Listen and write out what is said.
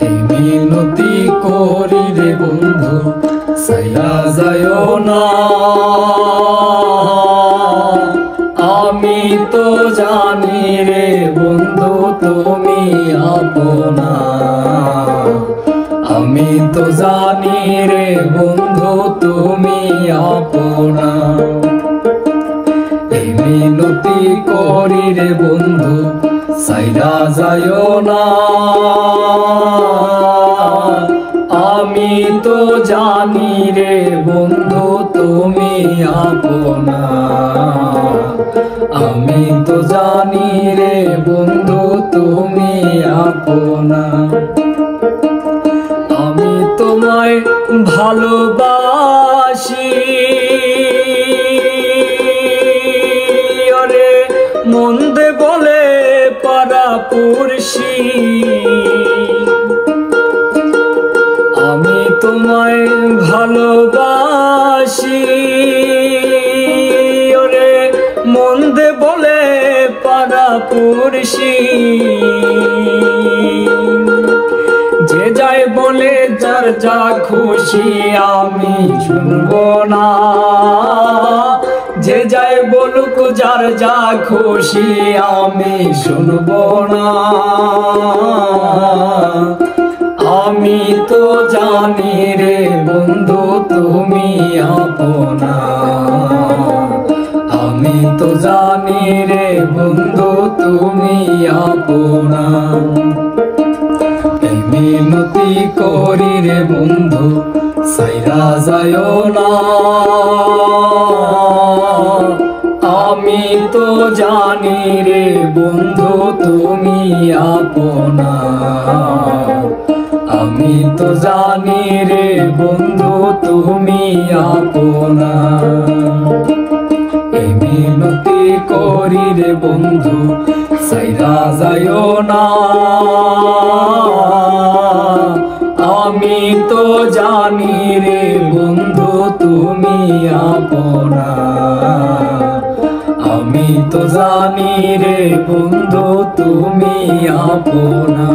এই মিনতি করি রে বন্ধু সাইরা যায়ও না। আমি তো জানি রে বন্ধু তুমি আপনা। আমি তো জানি রে বন্ধু তুমি আপনা। এই মিনতি করি রে বন্ধু সাইরা যায়ও না। আমি তো জানি রে বন্ধু তুমি আপনা। আমি তো জানি রে বন্ধু তুমি আপনা। আমি তোমায় ভালোবাসি ওরে মন্দে বলে পারাপুরসি। আমি তোমায় ভালোবাসি ওরে মন্দে বলে পারাপুরসি। যে যাই বলে যার যা খুশি আমি শুনবো না। যে যাই বলুক যার যা খুশি আমি শুনবো না। আমি তো জানি রে বন্ধু তুমি আপনা। আমি তো জানি রে বন্ধু তুমি আপনা। এই মিনতি করি রে বন্ধু সাইরা যায়ও না। আমি তো জানি রে বন্ধু তুমি আপনা। আমি তো জানি রে বন্ধু তুমি আপনা। এই মিনতি করি রে বন্ধু সাইরা যায়ও না। আমি তো জানি রে বন্ধু তুমি আপনা। আমি তো জানি রে বন্ধু তুমি আপনা।